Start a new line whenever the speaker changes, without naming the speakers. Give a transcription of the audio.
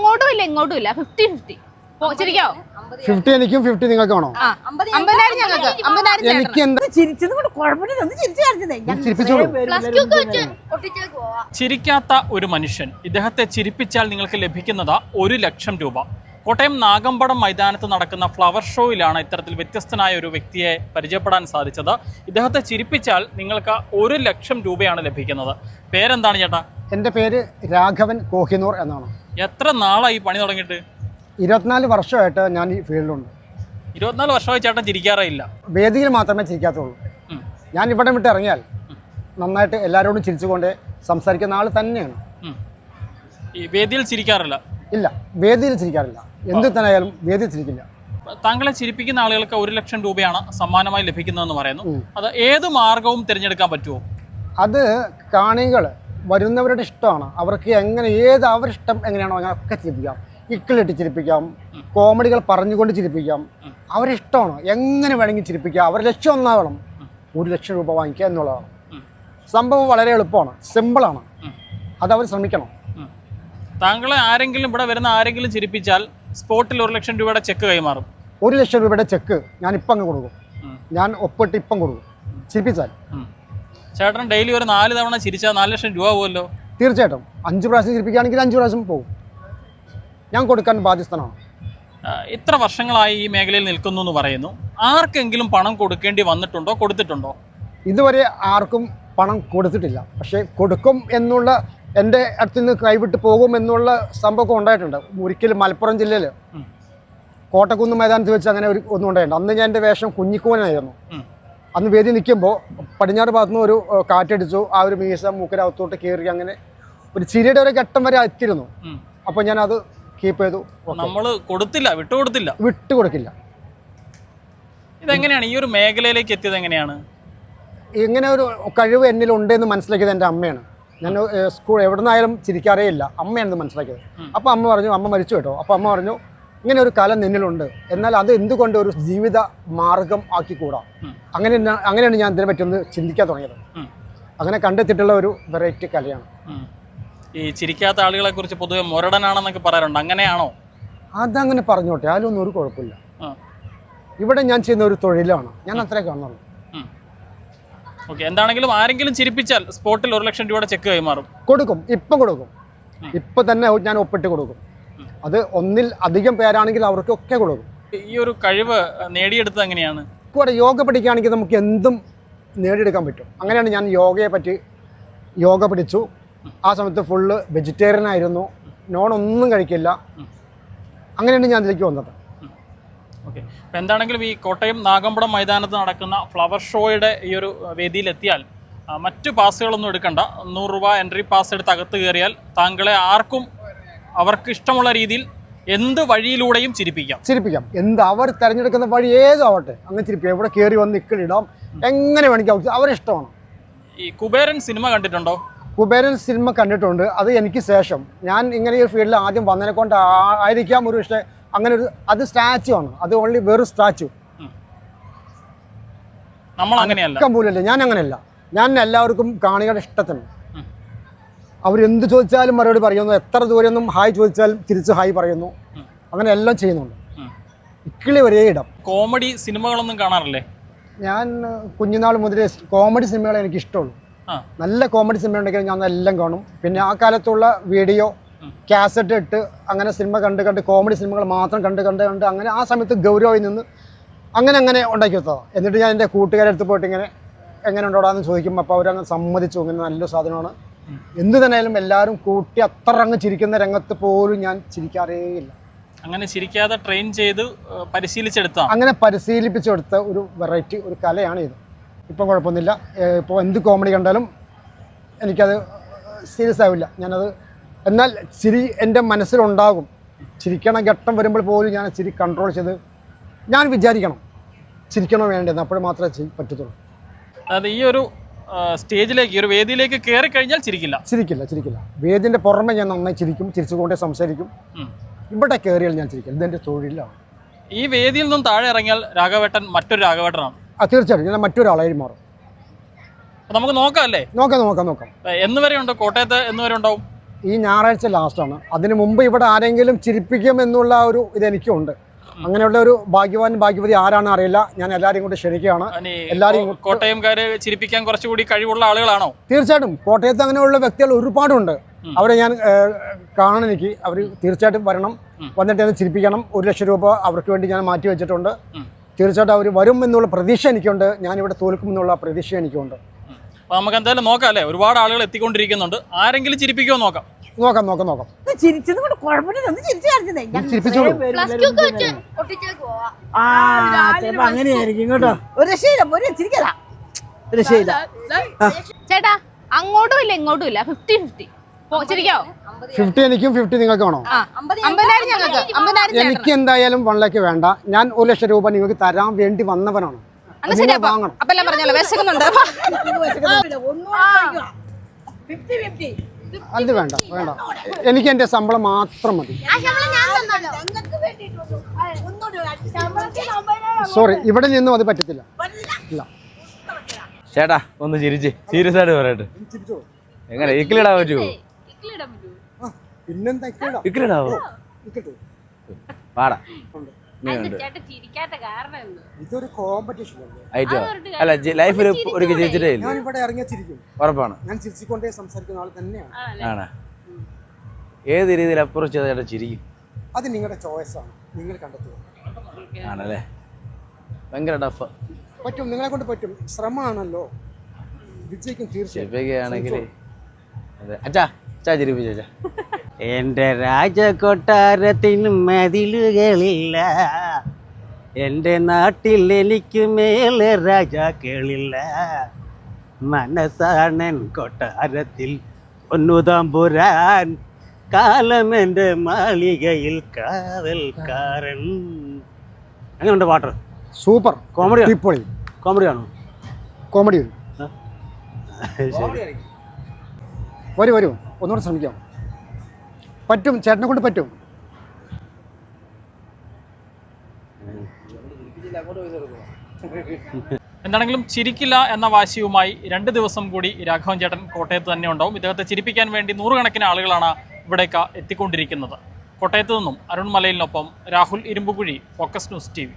അങ്ങോട്ടും ഇല്ല ഇങ്ങോട്ടും ഇല്ല 50-50. ചിരിക്കാവോ?
50 എനിക്കും 50 നിങ്ങൾക്ക് വേണോ?
50,000 ഞങ്ങൾക്ക്, 50,000
എനിക്ക് എന്താ
ചിരിക്കാത്ത ഒരു മനുഷ്യൻ, ഇദ്ദേഹത്തെ ചിരിപ്പിച്ചാൽ നിങ്ങൾക്ക് ലഭിക്കുന്നത് 1 ലക്ഷം രൂപ. കോട്ടയം നാഗമ്പടം മൈതാനത്ത് നടക്കുന്ന ഫ്ലവർ ഷോയിലാണ് ഇത്തരത്തിൽ വ്യത്യസ്തനായ ഒരു വ്യക്തിയെ പരിചയപ്പെടാൻ സാധിച്ചത്. ഇദ്ദേഹത്തെ ചിരിപ്പിച്ചാൽ നിങ്ങൾക്ക് 1 ലക്ഷം രൂപയാണ് ലഭിക്കുന്നത്. പേരെന്താണ് ചേട്ടാ?
എൻ്റെ പേര് രാഘവൻ കോഹിനൂർ എന്നാണ്.
എത്ര നാളായി പണി തുടങ്ങിയിട്ട്?
24 വർഷമായിട്ട് ഞാൻ ഈ ഫീൽഡിലുണ്ട്.
24 വർഷമായി ചേട്ടൻ ചിരിക്കാറേ ഇല്ല?
വേദിയിൽ മാത്രമേ ചിരിക്കാത്തുള്ളൂ. ഞാൻ ഇവിടെ വിട്ട് ഇറങ്ങിയാൽ നന്നായിട്ട് എല്ലാവരോടും ചിരിച്ചുകൊണ്ട് സംസാരിക്കുന്ന ആൾ തന്നെയാണ്.
ഈ വേദിയിൽ ചിരിക്കാറില്ല?
ഇല്ല, വേദിയിൽ ചിരിക്കാറില്ല. എന്ത് തന്നെയായാലും വേദിയിൽ ചിരിക്കില്ല.
താങ്കളെ ചിരിപ്പിക്കുന്ന ആളുകൾക്ക് 1 ലക്ഷം രൂപയാണ് സമ്മാനമായി ലഭിക്കുന്നതെന്ന് പറയുന്നു. അത് ഏത് മാർഗവും തിരഞ്ഞെടുക്കാൻ പറ്റുമോ?
അത് കാണികൾ വരുന്നവരുടെ ഇഷ്ടമാണ്. അവർക്ക് എങ്ങനെ അവരുടെ ഇഷ്ടം എങ്ങനെയാണോ അങ്ങനെയൊക്കെ ചിരിപ്പിക്കാം. ഇക്കിളിട്ട് ചിരിപ്പിക്കാം, കോമഡികൾ പറഞ്ഞുകൊണ്ട് ചിരിപ്പിക്കാം. അവരുടെ ഇഷ്ടമാണ്, എങ്ങനെ വേണമെങ്കിൽ ചിരിപ്പിക്കാം. അവരുടെ ലക്ഷ്യം ഒന്നാവണം, 1 ലക്ഷം രൂപ വാങ്ങിക്കുക എന്നുള്ളതാണ്. സംഭവം വളരെ എളുപ്പമാണ്, സിമ്പിളാണ്. അതവർ ശ്രമിക്കണം.
താങ്കളെ ആരെങ്കിലും ഇവിടെ വരുന്ന ആരെങ്കിലും ചിരിപ്പിച്ചാൽ സ്പോട്ടിൽ 1 ലക്ഷം രൂപയുടെ ചെക്ക് കൈമാറും?
1 ലക്ഷം രൂപയുടെ ചെക്ക് ഞാൻ ഇപ്പം അങ്ങ് കൊടുക്കും. ഞാൻ ഒപ്പിട്ട് ഇപ്പം കൊടുക്കും ചിരിപ്പിച്ചാൽ.
ചേട്ടൻ ഡെയിലി ഒരു 4 തവണ ചിരിച്ചാൽ 4 ലക്ഷം രൂപ പോകുമല്ലോ?
തീർച്ചയായിട്ടും 5 പ്രാവശ്യം ചിരിപ്പിക്കുകയാണെങ്കിൽ 5 പ്രാവശ്യം പോകും. ഞാൻ കൊടുക്കാൻ ബാധ്യസ്ഥനാണ്.
ഇത്ര വർഷങ്ങളായി ഈ മേഖലയിൽ നിൽക്കുന്നു എന്ന് പറയുന്നു. ആർക്കെങ്കിലും പണം കൊടുക്കേണ്ടി വന്നിട്ടുണ്ടോ, കൊടുത്തിട്ടുണ്ടോ?
ഇതുവരെ ആർക്കും പണം കൊടുത്തിട്ടില്ല. പക്ഷേ കൊടുക്കും എന്നുള്ള, എൻ്റെ അടുത്ത് നിന്ന് കൈവിട്ട് പോകും എന്നുള്ള സംഭവം ഉണ്ടായിട്ടുണ്ട്. ഒരിക്കലും മലപ്പുറം ജില്ലയിൽ കോട്ടക്കുന്ന് മൈതാനത്ത് വെച്ച് അങ്ങനെ ഒന്നും ഉണ്ടായിട്ടുണ്ട്. അന്ന് ഞാൻ എൻ്റെ വേഷം കുഞ്ഞിക്കൂനായിരുന്നു. അന്ന് വേദി നിൽക്കുമ്പോൾ പടിഞ്ഞാറ് ഭാഗത്തുനിന്ന് ഒരു കാറ്റടിച്ചു. ആ ഒരു മീശ മൂക്കരകത്തോട്ട് കയറി അങ്ങനെ ഒരു ചിരിയുടെ ഒരു ഘട്ടം വരെ എത്തിയിരുന്നു. അപ്പോൾ ഞാനത് കീപ്പ് ചെയ്തു.
നമ്മൾ കൊടുത്തില്ല,
വിട്ടുകൊടുക്കില്ല.
ഇതെങ്ങനെയാണ് ഈ ഒരു മേഖലയിലേക്ക് എത്തിയത്? എങ്ങനെയാണ്
ഇങ്ങനെ ഒരു കഴിവ് എന്നിലുണ്ടെന്ന് മനസ്സിലാക്കിയത് എൻ്റെ അമ്മയാണ്. ഞാൻ സ്കൂൾ എവിടെ നിന്നായാലും ചിരിക്കാറേ ഇല്ല, അമ്മയാണെന്ന് മനസ്സിലാക്കിയത്. അപ്പോൾ അമ്മ പറഞ്ഞു, അമ്മ മരിച്ചു കേട്ടോ. അപ്പോൾ അമ്മ പറഞ്ഞു, ഇങ്ങനെ ഒരു കല നിന്നിലുണ്ട്, എന്നാൽ അത് എന്തുകൊണ്ട് ഒരു ജീവിത മാർഗം ആക്കിക്കൂടാ. അങ്ങനെയാണ് ഞാൻ ഇതിനെ പറ്റി ഒന്ന് ചിന്തിക്കാൻ തുടങ്ങിയത്. അങ്ങനെ കണ്ടെത്തിയിട്ടുള്ള ഒരു വെറൈറ്റി കലയാണ്.
ഈ ചിരിക്കാത്ത ആളുകളെ കുറിച്ച് പൊതുവെ മുരടനാണെന്നൊക്കെ പറയാറുണ്ട്, അങ്ങനെയാണോ?
അതങ്ങനെ പറഞ്ഞോട്ടെ, അതിലൊന്നും ഒരു കുഴപ്പമില്ല. ഇവിടെ ഞാൻ ചെയ്യുന്ന ഒരു തൊഴിലാണ്, ഞാൻ അത്രേ കാണുന്നുള്ളൂ.
ഓക്കെ, എന്താണെങ്കിലും ആരെങ്കിലും ചിരിപ്പിച്ചാൽ സ്പോട്ടിൽ 1 ലക്ഷം രൂപയുടെ ചെക്ക് കൈമാറും?
കൊടുക്കും, ഇപ്പം കൊടുക്കും. ഇപ്പം തന്നെ ഞാൻ ഒപ്പിട്ട് കൊടുക്കും. അത് ഒന്നിൽ അധികം പേരാണെങ്കിൽ അവർക്കൊക്കെ കൊടുക്കും.
ഈ ഒരു കഴിവ് നേടിയെടുത്തത് എങ്ങനെയാണ്?
കൂടെ യോഗ പഠിക്കുകയാണെങ്കിൽ നമുക്ക് എന്തും നേടിയെടുക്കാൻ പറ്റും. അങ്ങനെയാണ് ഞാൻ യോഗ പഠിച്ചു. ആ സമയത്ത് ഫുള്ള് വെജിറ്റേറിയൻ ആയിരുന്നു, ഒന്നും കഴിക്കില്ല. അങ്ങനെയാണ് ഞാൻ ഇതിലേക്ക് വന്നത്.
ഓക്കെ, അപ്പോൾ എന്താണെങ്കിലും ഈ കോട്ടയം നാഗമ്പടം മൈതാനത്ത് നടക്കുന്ന ഫ്ലവർ ഷോയുടെ ഈ ഒരു വേദിയിലെത്തിയാൽ മറ്റു പാസുകളൊന്നും എടുക്കണ്ട. 100 രൂപ എൻട്രി പാസ് എടുത്ത് അകത്ത് കയറിയാൽ താങ്കളെ ആർക്കും അവർക്ക് ഇഷ്ടമുള്ള രീതിയിൽ എന്ത് വഴിയിലൂടെയും ചിരിപ്പിക്കാം. അവർ തിരഞ്ഞെടുക്കുന്ന വഴി ഏതും ആവട്ടെ, അങ്ങനെ ചിരിപ്പിക്കാം. ഇവിടെ കയറി വന്ന് ഇക്കിളിടാം, എങ്ങനെ വേണമെങ്കിൽ അവരിഷ്ടമാണ്. ഈ കുബേരൻ സിനിമ കണ്ടിട്ടുണ്ടോ?
കുബേരൻ സിനിമ കണ്ടിട്ടുണ്ട്. അത് എനിക്ക് ശേഷം ഞാൻ ഇങ്ങനെ ഈ ഫീൽഡിൽ ആദ്യം വന്നതിനെ കൊണ്ട് ആയിരിക്കാം ഒരു പക്ഷേ അങ്ങനെ ഒരു, അത് സ്റ്റാച്ചു ആണ്, അത് ഓൺലി വെറും സ്റ്റാച്ചു.
നമ്മളങ്ങനെയല്ല,
ഞാൻ അങ്ങനെയല്ല. ഞാൻ എല്ലാവർക്കും കാണികളുടെ ഇഷ്ടത്തിന് അവരെന്ത് ചോദിച്ചാലും മറുപടി പറയുന്നു. എത്ര ദൂരമൊന്നും ഹായ് ചോദിച്ചാൽ തിരിച്ച് ഹായ് പറയുന്നു. അങ്ങനെ എല്ലാം ചെയ്യുന്നുണ്ട്. ഇക്കിളി ഒരേ ഇടം.
കോമഡി സിനിമകളൊന്നും കാണാറില്ലേ?
ഞാൻ കുഞ്ഞുനാൾ മുതലേ കോമഡി സിനിമകളെ എനിക്ക് ഇഷ്ടമുള്ളൂ. നല്ല കോമഡി സിനിമ ഉണ്ടെങ്കിൽ ഞാൻ എല്ലാം കാണും. പിന്നെ ആ കാലത്തുള്ള വീഡിയോ കാസറ്റ് ഇട്ട് അങ്ങനെ സിനിമ കണ്ട് കോമഡി സിനിമകൾ മാത്രം കണ്ട് അങ്ങനെ ആ സമയത്ത് ഗൗരവമായി നിന്ന് അങ്ങനെ ഉണ്ടാക്കി വെച്ചതാണ്. എന്നിട്ട് ഞാൻ എൻ്റെ കൂട്ടുകാരെ അടുത്ത് പോയിട്ട് എങ്ങനെ ഉണ്ടോടാന്ന് ചോദിക്കും. അപ്പോൾ അവരങ്ങ് സമ്മതിച്ചു, ഇങ്ങനെ നല്ല സാധനമാണ്. എന്ത് തന്നെയാലും എല്ലാവരും കൂട്ടി അത്ര അങ്ങ് ചിരിക്കുന്ന രംഗത്ത് പോലും ഞാൻ ചിരിക്കാറേ ഇല്ല.
അങ്ങനെ ചിരിക്കാതെ ട്രെയിൻ ചെയ്ത്
അങ്ങനെ പരിശീലിപ്പിച്ചെടുത്ത ഒരു വെറൈറ്റി ഒരു കലയാണ് ഇത്. ഇപ്പം കുഴപ്പമൊന്നുമില്ല. ഇപ്പോൾ എന്ത് കോമഡി കണ്ടാലും എനിക്കത് സീരിയസ് ആവില്ല. ഞാനത്, എന്നാൽ ചിരി എൻ്റെ മനസ്സിലുണ്ടാകും. ചിരിക്കണ ഘട്ടം വരുമ്പോൾ പോലും ഞാൻ ചിരി കൺട്രോൾ ചെയ്ത് ഞാൻ വിചാരിക്കണം ചിരിക്കണോ വേണ്ടതെന്ന്. അപ്പോൾ മാത്രമേ പറ്റത്തുള്ളൂ.
അതായത് ഈ ഒരു സ്റ്റേജിലേക്ക്, ഈ ഒരു വേദിയിലേക്ക് കയറി കഴിഞ്ഞാൽ
ചിരിക്കില്ല. വേദിൻ്റെ പുറമെ ഞാൻ നന്നായി ചിരിക്കും, ചിരിച്ചുകൊണ്ടേ സംസാരിക്കും. ഇവിടെ കയറിയാൽ ഞാൻ ചിരിക്കും. ഇതെൻ്റെ തൊഴിലാണ്.
ഈ വേദിയിൽ നിന്നും താഴെ ഇറങ്ങിയാൽ രാഘവേട്ടൻ മറ്റൊരു രാഘവേട്ടനാണ്.
തീർച്ചയായിട്ടും ഞാൻ മറ്റൊരാളായി മാറും.
നമുക്ക് നോക്കാം അല്ലേ?
നോക്കാം.
എന്ന് വരെ ഉണ്ട് കോട്ടയത്ത്? എന്ന് വരെ ഉണ്ടാവും?
ഈ ഞായറാഴ്ച ലാസ്റ്റാണ്. അതിന് മുമ്പ് ഇവിടെ ആരെങ്കിലും ചിരിപ്പിക്കും എന്നുള്ള ഒരു ഇതെനിക്കുണ്ട്. അങ്ങനെയുള്ള ഒരു ഭാഗ്യവതി ആരാണെന്ന് അറിയില്ല. ഞാൻ എല്ലാവരെയും കൊണ്ട് ക്ഷണിക്കുകയാണ്. എല്ലാവരെയും
കോട്ടയംകാര് ചിരിപ്പിക്കാൻ കുറച്ചുകൂടി കഴിവുള്ള ആളുകളാണോ?
തീർച്ചയായിട്ടും കോട്ടയത്ത് അങ്ങനെയുള്ള വ്യക്തികൾ ഒരുപാടുണ്ട്. അവരെ ഞാൻ കാണാൻ എനിക്ക് അവർ തീർച്ചയായിട്ടും വരണം, വന്നിട്ട് അത് ചിരിപ്പിക്കണം. 1 ലക്ഷം രൂപ അവർക്ക് വേണ്ടി ഞാൻ മാറ്റി വെച്ചിട്ടുണ്ട്. തീർച്ചയായിട്ടും അവർ വരും എന്നുള്ള പ്രതീക്ഷ എനിക്കുണ്ട്. ഞാനിവിടെ തോൽക്കും എന്നുള്ള പ്രതീക്ഷ എനിക്കുണ്ട്.
അപ്പോൾ നമുക്ക് എന്തായാലും നോക്കാം അല്ലേ, ഒരുപാട് ആളുകൾ എത്തിക്കൊണ്ടിരിക്കുന്നുണ്ട്. ആരെങ്കിലും ചിരിപ്പിക്കുമോ നോക്കാം.
ചിരിച്ചത് കൊണ്ട് കുഴപ്പമില്ല, ഒന്ന് ചിരിച്ചു കാണിച്ചതേ. ചിലപ്പോ അങ്ങനെയായിരിക്കും കേട്ടോ. ഒരു രക്ഷയില്ല, ചിരിക്കല ഒരു രക്ഷയില്ല.
ചേട്ടാ അങ്ങോട്ടും ഇല്ല ഇങ്ങോട്ടും ഇല്ല, 50-50. ചിരിക്കാവോ?
50 എനിക്കും 50 നിങ്ങൾക്ക് വേണോ?
50,000 ഞങ്ങൾക്ക്, 50,000
എനിക്ക് എന്തായാലും 1 ലക്ഷം വേണ്ട. ഞാൻ 1 ലക്ഷം രൂപ നിങ്ങൾക്ക് തരാൻ വേണ്ടി വന്നവനാണ്. വാങ്ങണം.
അപ്പൊ എല്ലാം പറഞ്ഞല്ലോ, വിശക്കുന്നുണ്ട്.
അത് വേണ്ട. എനിക്ക് എൻ്റെ ശമ്പളം മാത്രം മതി. സോറി, ഇവിടെ നിന്നും അത് പറ്റത്തില്ല. ഇല്ല
ചേട്ടാ ഒന്ന് ചിരിച്ച് സീരിയസ് ആയിട്ട് പറയട്ടെ. എങ്ങനെ ഇക്കിലിടാൻ പറ്റുമോ?
പിന്നെന്താ
ഇക്കിലിടാവോ? പാടാ
ഇതൊരു കോമ്പറ്റീഷൻ
ആയിട്ടോ? അല്ല ലൈഫിൽ ഒരു ചിരിച്ചിട്ടേ ഇല്ല.
ഞാൻ ഇവിടെ ഇറങ്ങിച്ചിരിക്കും.
ഉറപ്പാണ്.
ഞാൻ ചിരിച്ചുകൊണ്ടേ സംസാരിക്കുന്ന ആൾ തന്നെയാണ്.
ആണ്. ഏത് രീതിയിൽ അപ്രോച്ച് ചെയ്ത ചേട്ടാ ചിരിക്കും?
അത് നിങ്ങളുടെ ചോയ്സാണ്, നിങ്ങൾ കണ്ടെത്തുക.
ആണല്ലേ, ഭയങ്കര ടഫ്.
പറ്റും, നിങ്ങളെ കൊണ്ട് പറ്റും. ശ്രമമാണല്ലോ, വിജയിക്കും
തീർച്ചയായും. അച്ഛാ ചിരിപ്പിച്ചാ.
എൻ്റെ രാജകൊട്ടാരത്തിന് മതിലുകളില്ല, എൻ്റെ നാട്ടിൽ എനിക്ക് മേലെ രാജാക്കളില്ല. മനസ്സാണൻ കൊട്ടാരത്തിൽ ഒന്നുതാമ്പുരാൻ, കാലം എൻ്റെ മാളികയിൽ കാവൽക്കാരൻ. അങ്ങനെയുണ്ട് പാട്ട്.
സൂപ്പർ.
കോമഡി
കോമഡിയാണോ? കോമഡി വരൂ, ഒന്നുകൂടെ ശ്രമിക്കാം. പറ്റും, ചേട്ടനെ കൊണ്ട് പറ്റും.
എന്താണെങ്കിലും ചിരിക്കില്ല എന്ന വാശിയുമായി 2 ദിവസം കൂടി രാഘവൻ ചേട്ടൻ കോട്ടയത്ത് തന്നെ ഉണ്ടാവും. ഇദ്ദേഹത്തെ ചിരിപ്പിക്കാൻ വേണ്ടി 100 കണക്കിന് ആളുകളാണ് ഇവിടേക്ക് എത്തിക്കൊണ്ടിരിക്കുന്നത്. കോട്ടയത്ത് നിന്നും അരുൺ മലയിലിനൊപ്പം Rahul Irumpukuzhi, focus news TV.